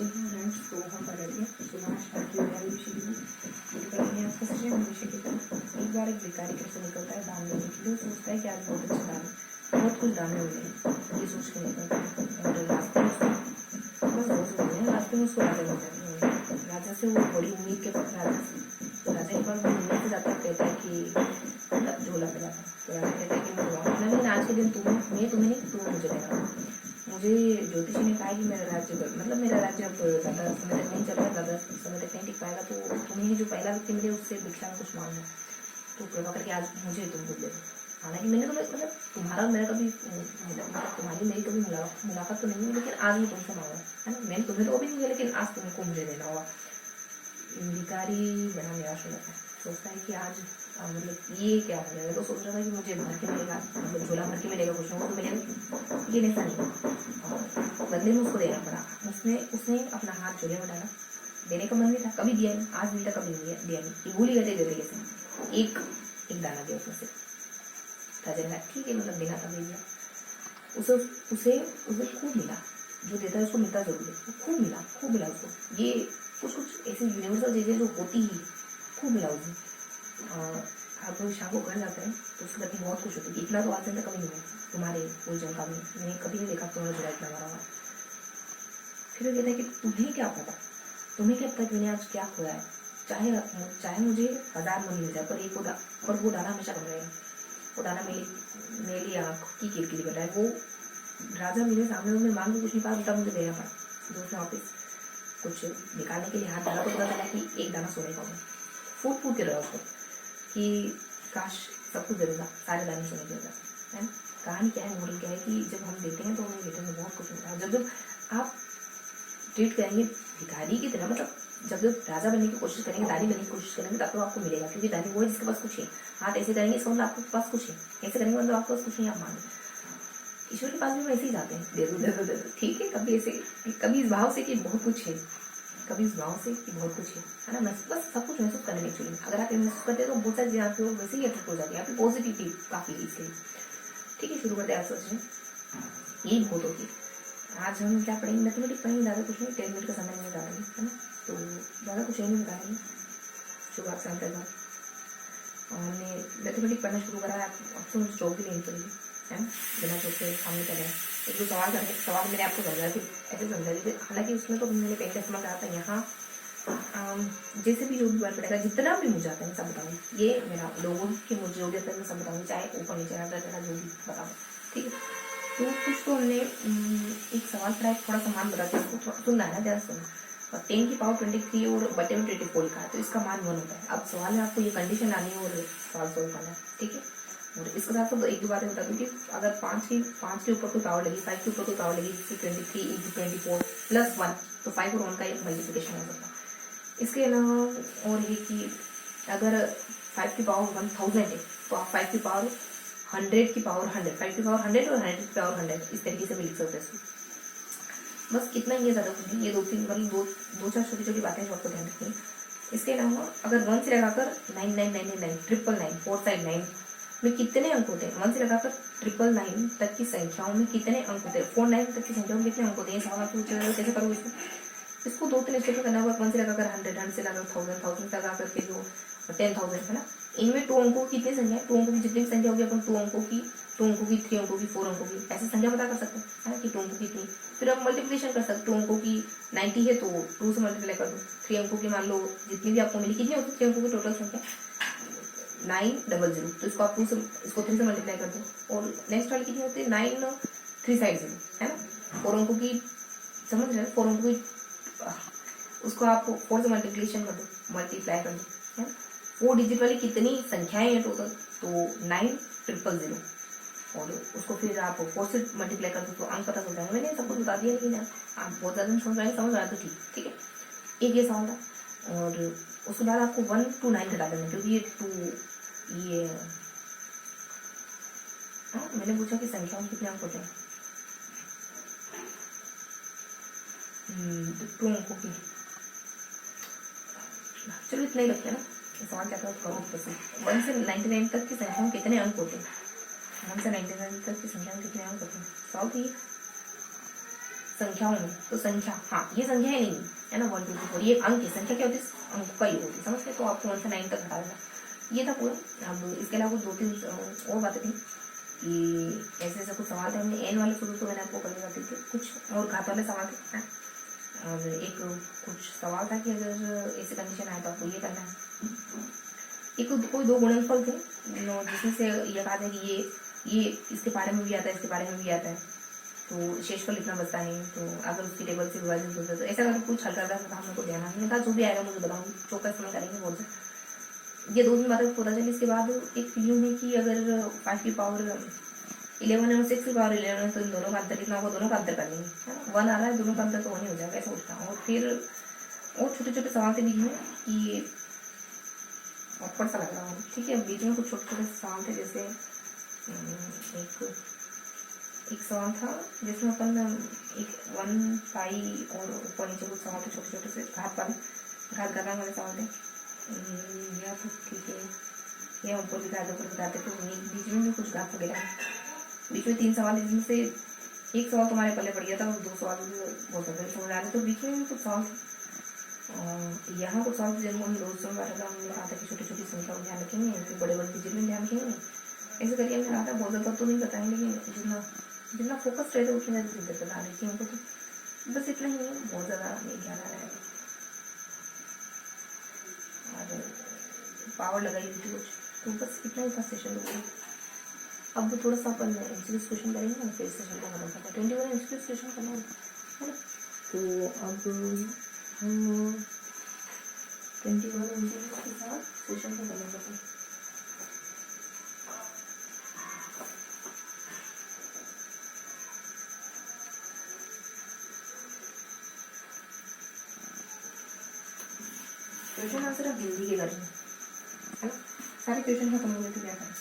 Friends, तो हम पढ़ रहे थे सुभाष ठाकुर विषय में पढ़ेंगे आज का सेशन विषय की तरह। एक बार एक भिखारी घर से निकलता है दान लेने के लिए। सोचता है कि आज बहुत अच्छा दान है, बहुत कुछ दान में मिले, ये सोच के निकलता है। और रास्ते में उसको राजा मिलता है। राजा से वो बड़ी उम्मीद के पास राजा के पास बड़ी उम्मीद से जाता है, कहता है कि झोला पे जाता है। तो राजा कहता है कि मैं दूंगा, लेकिन आज के दिन मैं तुम्हें नहीं, तुम मुझे देगा। मुझे ज्योतिषी ने कहा कि मेरा राज्य मेरा राज्य अब ज़्यादा समय तक नहीं चल रहा, ज़्यादा समय तक नहीं टिक पाएगा, तो तुम्हें जो पहला व्यक्ति मिले उससे भिक्षा में कुछ मांगना, तो कृपा करके आज मुझे तुम कुछ दे दो। हालांकि मैंने तो तुम्हारा मेरा कभी तुम्हारी मेरी कभी मुलाकात तो नहीं हुई, लेकिन आज मैं तुमसे मांगा है ना। मैंने तुम्हें तो अभी नहीं, लेकिन आज तुमको मुझे देना होगा। भिखारी बड़ा निराश हो जाता है, सोचता है कि आज ये क्या हो जाएगा। तो सोच रहा था कि मुझे भर के मिलेगा, झोला भर के मिलेगा, कुछ ना कुछ तो मिलेगा, लेकिन ऐसा नहीं। बदले में उसको देना पड़ा। उसने अपना हाथ झोले में डाला। देने का मन नहीं था, कभी दिया नहीं, आज नहीं था, कभी दिया नहीं, ये भूल ही गए थे देते कैसे। एक दाना दिया उसमें से। राजा ने ठीक है, देना था, दे दिया। उसे खूब मिला। जो देता है उसको मिलता जरूर है, खूब मिला उसको। ये कुछ ऐसी यूनिवर्सल चीजें जो होती ही खूब मिला उसे। आप लोग शाम को घर जाते हैं तो उसके पति बहुत खुश होती है। इतना तो आज तक कभी नहीं है तुम्हारे कोई जगह में, मैंने कभी नहीं देखा तुम्हारा जुड़ा इतना बड़ा हुआ। फिर वो कहता है कि तुम्हें क्या पता कि मैंने आज क्या खोया है। चाहे मुझे 1000 मन मिल जाए, पर वो दाना हमेशा बन रहेगा। वो दाना मेरी आँख की किरकिरी बन रहा है। वो राजा मेरे सामने में मांग के कुछ नहीं पाया, उल्टा मुझे देना पड़ा। तो उसने वापिस कुछ निकालने के लिए हाथ डाला तो पता चला कि एक दाना सोने का होगा। फूट के रहा उसको कि काश सब कुछ देगा, सारे दाने सोने के होगा, है ना। कहानी क्या है, मॉडल क्या है कि जब हम देते हैं तो हमें रिटर्न में बहुत कुछ मिलता है। जब आप ट्रीट करेंगे भिखारी की तरह, जब राजा बनने की कोशिश करेंगे, दानी बनने की कोशिश करेंगे, तब तो आपको मिलेगा, क्योंकि दानी वो है जिसके पास कुछ है। हाथ ऐसे करेंगे इसका मतलब आपके पास कुछ है, ऐसे करेंगे मतलब आपके पास कुछ नहीं, आप मांगे। ईश्वर के पास भी हम ऐसे ही जाते हैं, दे दो, ठीक है। कभी इस भाव से कि बहुत कुछ है, कभी इस भाव से कि बहुत कुछ है ना। बस सब कुछ महसूस करने में चुनिए। अगर आप महसूस करते हैं तो बहुत सारी चीज़ें आपको वैसे ही अट्रैक्ट हो जाती है, आपकी पॉजिटिविटी काफ़ी है इसलिए। ठीक है, शुरू करते हैं। आप सोचें यही बहुत होती है। आज हम क्या पढ़ेंगे, मैथमेटिक्स पढ़ेंगे, ज़्यादा कुछ नहीं, 10 मिनट का समय में डालेंगे, है ना। तो ज़्यादा कुछ नहीं बताएंगे। शुरुआत से अंत तक हमने मैथमेटिक्स पढ़ना शुरू करा है। अब तो मुझे जॉब भी नहीं पड़ेगी, है ना। बिना जॉब के सामने करें एक दो सवाल मैंने आपको समझाया फिर ऐसे समझा दी। हालांकि उसमें तो मैंने पहले का समझ आया था। यहाँ जैसे भी जो भी वर्ड पड़ेगा, जितना भी मुझे आता है सब बताऊँगी। ये मेरा लोगों की मुझे जो भी आता है मैं सब बताऊँगी, चाहे ऊपर नीचे आता है जो भी बताऊँ, ठीक है। तो कुछ तो हमने एक सवाल पढ़ा, थोड़ा सा मान बताते हैं, उसको थोड़ा सुनना है ना, ज़्यादा सुनना। और 10 की पावर 23 और बटे में 24 लिखा है, तो इसका मान 1 होता है। अब सवाल में आपको ये कंडीशन आनी है और सवाल सोल्व करना है, ठीक है। और इसके साथ तो एक दो बातें बता दूँ कि अगर 5 के ऊपर कोई पावर लगी, 5 के ऊपर कोई पावर लगी, 23 × 24 + 1, तो 5 और 1 का एक मल्टीप्लिकेशन हो सकता है। इसके अलावा और ये कि अगर 5 की पावर 1000 है तो आप 5 की पावर 100 की पावर 100, 5 की पावर 100 और 100 की पावर 100, इस तरीके से भी लिख सकते हैं। बस इतना ही है, ज़्यादा कुछ नहीं। ये दो चार छोटी छोटी बातें जो आपको ध्यान रखनी है। इसके अलावा अगर 1 से लगाकर 9999 999 459 में कितने अंक होते हैं, 1 से लगाकर 999 तक की संख्याओं में कितने अंक होते हैं, 49 तक की संख्याओं में कितने अंक होते हैं, सवाल आपको पूछा कैसे करूँ इसको 2-3 स्टेप में करना होगा। 1 से लगाकर 100 से लगाकर 1000 से लगाकर के जो 10,000 है ना, इनमें 2 अंकों की कितनी संख्या है, 2 अंकों की जितनी संख्या होगी अपन 2 अंकों की 3 अंकों की 4 अंकों की ऐसी संख्या पता कर सकते हैं, है ना, कि 2 अंकों की इतनी। फिर आप मल्टीप्लिकेशन कर सकते, 2 अंकों की 90 है तो 2 से मल्टीप्लाई कर दो। 3 अंकों की मान लो जितनी भी आपको मिली, कितनी होती है 3 अंकों की टोटल संख्या 900, तो इसको आप 3 से मल्टीप्लाई कर दो। और नेक्स्ट वाली कितनी होती है 9350, है ना। 4 अंकों की समझ रहे हैं, 4 अंकों की उसको आप 4 से मल्टीप्लिकेशन कर दो, मल्टीप्लाई कर दो, है ना। 4 डिजिट वाली कितनी संख्याएं हैं टोटल, तो 9000, और उसको फिर आप 4 से मल्टीप्लाई कर दो तो अंक पता चल जाएगा। मैंने सब कुछ बता दिया, लेकिन आप बहुत ज़्यादा समझ रहे तो ठीक है। एक ये सवाल था, और उसके बाद आपको 1 to 9 घटा देना, क्योंकि ये मैंने पूछा कि संख्याओं कितने अंक होते हैं, 2 अंकों की। चलो इतना ही रखते हैं ना, सवाल क्या था उसका 1 से 99 तक की संख्या में कितने अंक होते हैं, 1 से 99 तक की संख्या में कितने अंक होते हैं। सवाल थी संख्याओं में, तो संख्या, हाँ ये संख्या है नहीं है ना, 1 2 3 4, ये अंक है, संख्या क्या होती है, अंक का योग होती है, समझते? तो आपको 1 से 9 तक घटा देना, ये था पूरा। अब इसके अलावा कुछ 2-3 और बातें थी कि ऐसे ऐसे कुछ सवाल थे, हमने एन वाले शुरू तो मैंने आपको कल बताते थे, कुछ और घात वाले सवाल थे, और एक कुछ सवाल था कि अगर ऐसी कंडीशन आए तो आपको ये करना है। एक कोई 2 गुणनफल थे जिसमें से ये कहा था कि ये इसके बारे में भी आता है, इसके बारे में भी आता है, तो शेषफल इतना बचता है, तो अगर उसकी टेबल से विभाजित होता है तो ऐसा अगर कुछ हल करता है तो हम लोग को देना है, कहा जो भी आएगा मुझे बताऊँगी, चौका समय करेंगे बोल से। ये 2 दिन बातें पता चली। इसके बाद एक यूँ है कि अगर 5 की पावर 11 और 6 की पावर 11 है तो इन दोनों का अंतर कितना होगा, दोनों का अंतर कर लेंगे, है ना, 1 आ रहा है, दोनों का अंतर तो 1 ही हो जाएगा, ऐसा उठता है। और फिर और छोटे छोटे सवाल थे बीच में कि ऑकवर्ड सा लग रहा है, ठीक है, बीच में कुछ छोटे छोटे सवाल थे, जैसे एक सवाल था जिसमें अपन एक 1 पाई और ऊपर नीचे कुछ सवाल थे छोटे छोटे से घात घटाने वाले सवाल थे, या तो ठीक है, या ऊपर दिखाते तो बीच में भी कुछ घात वगैरह, बीच में 3 सवाल, जिसमें से एक सवाल तुम्हारे पल्ले पड़ गया था और 2 सवाल बहुत सारे समझ आ रहे, तो बीच में भी कुछ सवाल थे। यहाँ कुछ सवाल जिनको हम रोज में बैठा था, हमने कहा था कि छोटी छोटी संख्या को ध्यान रखेंगे, फिर बड़े बड़े डिजिट में ध्यान रखेंगे, ऐसे करके हमने कहा था। बहुत ज़्यादा तो नहीं बताएंगे, लेकिन जितना फोकस रहता है उतना ज़्यादा बता रही थी हमको, तो बस इतना ही है, बहुत ज़्यादा नहीं ध्यान आ रहा है। और पावर लगाई हुई थी कुछ, तो बस इतना ही था सेशन तो। अब थोड़ा सा अपन एमसीक्यू क्वेश्चन करेंगे ना, फिर सेशन को खत्म करते हैं। 21 एमसीक्यू क्वेश्चन करना है ना, तो अब हम 21 एमसीक्यू के साथ सेशन को खत्म करते हैं। क्वेश्चन आंसर आप हिंदी के करेंगे, है ना, सारे क्वेश्चन खत्म हो गए तो क्या करें।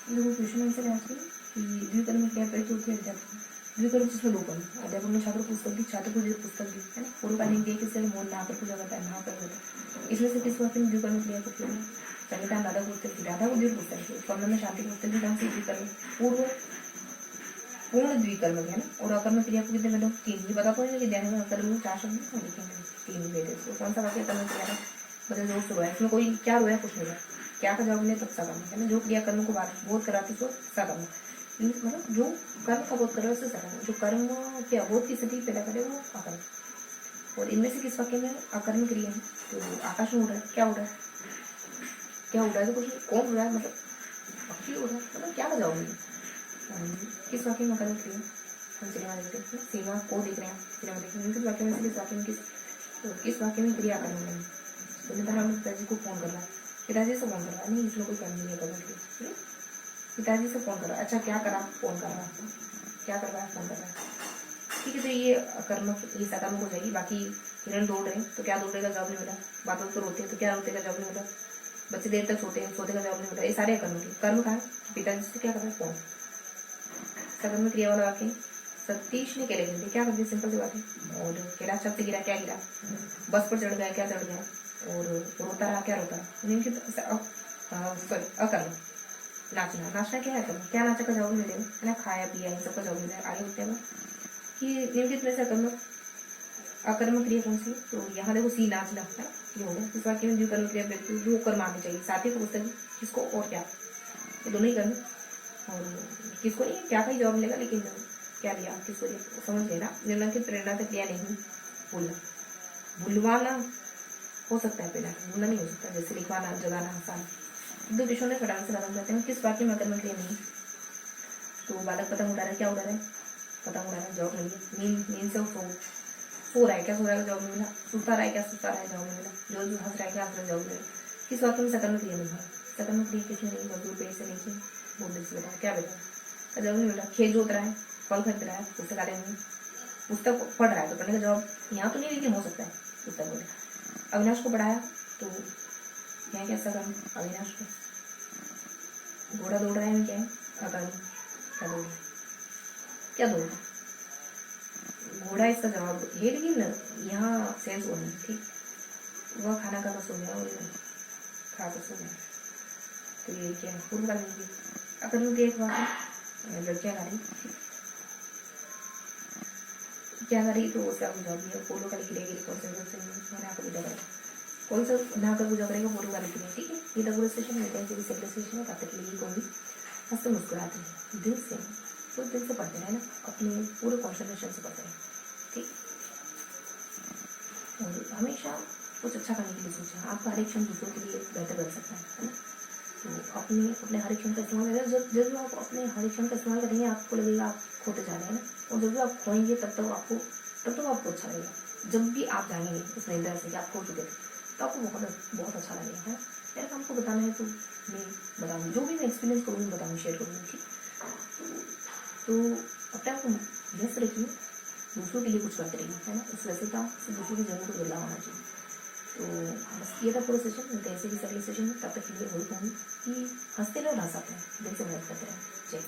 देखो क्वेश्चन आंसर है आपके कि द्विकर्म में क्या प्रयुक्त होती है, अध्यापक द्विकर्म जिसमें 2 कर्म, अध्यापक ने छात्र पुस्तक दी, छात्र को पुस्तक दी, है ना, पूर्व कालीन क्रिया किससे मोल नहा कर पूजा करता है, नहा कर होता है, इसमें से किस वाक्य में द्विकर्म क्रिया को किया है, संहिता राधा पुस्तक दी, राधा को द्विर पुस्तक दी, कर्ण में शांति पुस्तक दी, ढंग से द्विकर्म पूर्ण द्विकर्म है ना, और अकर्म क्रिया को कितने मतलब 3, ये बता पाओगे कि ध्यान में अकर्म में 4 शब्द लिखेंगे, 3 वेद है, कौन सा वाक्य कर्म क्रिया है, मतलब जो शुरू है, इसमें कोई क्या रोया कुछ नहीं है, क्या का जवाब मिले तब सकर्म, है ना, जो क्रिया कर्म को बोध कराती तो सकर्म, मतलब जो कर्म का बोध करे उससे सकर्म, जो कर्म के अबोध की स्थिति पैदा करे वो अकर्म। और इनमें से किस वाक्य में अकर्म क्रिया है, तो आकाश में उड़ रहा है, क्या उड़ रहा है, क्या उड़ रहा है, तो कुछ कौन उड़ रहा है, मतलब पक्षी उड़ रहा है, मतलब क्या का जवाब मिले, किस वाक्य में अकर्म क्रिया, हम सिनेमा देखते हैं, सिनेमा को देख रहे हैं, सिनेमा देख रहे हैं, किस वाक्य में से किस वाक्य में क्रिया कर्म है, तो हम पिताजी को फोन कर रहा है, पिताजी से फोन कर रहा है, नहीं इसमें कोई कर्म नहीं है, करने के लिए पिताजी से फोन कर रहा है, अच्छा क्या करा, फोन कर रहा है, क्या कर रहा है, फोन कर रहा है, ठीक है, तो ये कर्म, ये सकर्म हो जाएगी। बाकी हिरण दौड़ रहे हैं तो क्या दौड़ने का जवाब नहीं मिला, बादल तो रोते हैं तो क्या रोते का जवाब नहीं मिला, बच्चे देर तक सोते हैं, सोते का जवाब नहीं मिला, ये सारे कर्म के कर्म कहा है, पिताजी से क्या कर रहा है, फोन, सकर्म क्रिया वाला वाक्य, सतीश ने केले गिरे, क्या कर दिया, सिंपल सी बात है, और कैलाश छत से गिरा, क्या गिरा, बस पर चढ़ गया, क्या चढ़ गया, और रोता रहा, क्या रोता रहा, इनके सॉरी अकर्म, नाचना, नाचना क्या है कर्म, क्या नाचा का जवाब मिलेगा, है ना, खाया पिया इन सबका जवाब मिलेगा। आगे होते हैं कि निम्नलिखित में से अकर्म क्रिया कौन सी, तो यहाँ देखो सी नाचना है, ये हो गया, इस वाक्य में द्विकर्म क्रिया व्यक्ति 2 कर्म आने चाहिए, साथ ही पुस्तक किसको और क्या, ये दोनों ही कर्म, और किसको नहीं, क्या का ही जवाब मिलेगा, लेकिन क्या लिया किसको समझ लेना, निम्नलिखित प्रेरणा तक क्रिया नहीं भूलना, भूलवाना हो सकता है, प्रेरणा भूलना नहीं हो सकता, जैसे लिखवाना, जगाना, हंसाना, 2 विषयों में फटाफट से खत्म करते हैं। किस वाक्य में अकर्म क्रिया नहीं, तो बालक पतंग उड़ा रहा है, क्या उड़ा रहा है, पतंग उड़ा रहा है, जवाब नहीं है, नींद से सो रहा है, क्या सो रहा है, जवाब नहीं मिला, सुता रहा है, क्या सुता रहा है, जवाब नहीं मिला, जो हंस रहा है, क्या हंस रहा है, जवाब मिला, किस वाक्य में सकर्म क्रिया नहीं है, सकर्म क्रिया किसमें नहीं, मजदूर पेड़ से नीचे बोलने से बेटा, क्या बेटा, जवाब नहीं मिला, खेत जोत रहा है, फल खरीद रहा है, पुस्तकालय में, पुस्तक पढ़ रहा है तो पढ़ने का जवाब यहाँ तो नहीं लेकिन हो सकता है पुस्तक बोले। अविनाश को पढ़ाया तो यहाँ कैसा करूँ, अविनाश को घोड़ा दौड़ रहा है, क्या है अकाली, क्या दौड़ रहा है, क्या दौड़ रहा है, घोड़ा इसका जवाब है, लेकिन यहाँ सेंस हो नहीं, ठीक। वह खाना खा कर सो गया और खा कर सो गया, तो ये क्या है, पूर्व काल में अगर युग एक बात लड़कियाँ गा रही, क्या करी तो उसका जवाब दिया, पोलो का लिख लेगी कौन सा मैंने आपको पूजा करेगा, कौन सा ना कर पूजा करेगा, पोलो का लिख लेंगे, ठीक है। ये पूरा सेशन होता है, जब सेकंड सेशन है तब तक लिए कौन भी हंसते मुस्कुराते हैं दिल से, तो दिल से पढ़ते रहे ना, अपने पूरे कॉन्सेंट्रेशन से पढ़ते रहे, ठीक। और हमेशा कुछ अच्छा करने के लिए सोचें, आपका हर एक क्षण दूसरों के लिए बेहतर कर सकता है ना। तो अपने हर एक क्षण का इस्तेमाल करें, जब भी आप अपने हर एक क्षण का इस्तेमाल करेंगे आपको लगेगा आप खोते जा रहे हैं ना, और जब भी आप खोएंगे तब तो आपको अच्छा लगेगा। जब भी आप जाएंगे उस निर्धार से कि आप खो चुके थे तो आपको बहुत अच्छा लगेगा, है ना। मेरे काम को बताना है तो मैं बताऊँगी, जो भी मैं एक्सपीरियंस करूँगी बताऊँगी, शेयर करूँगी, ठीक। तो अपने आप को व्यस्त रखिए, दूसरों के लिए कुछ करते रहिए, है ना। उस व्यस्तता से दूसरों की जरूरत को बदलाव आना चाहिए। तो बस ये था पूरा सेशन, मिलते हैं ऐसे भी अगले सेशन में, तब तक के लिए वही कहूँगी कि हंसते रहो, हंस सकते हैं, दिल से मदद करते रहें। जय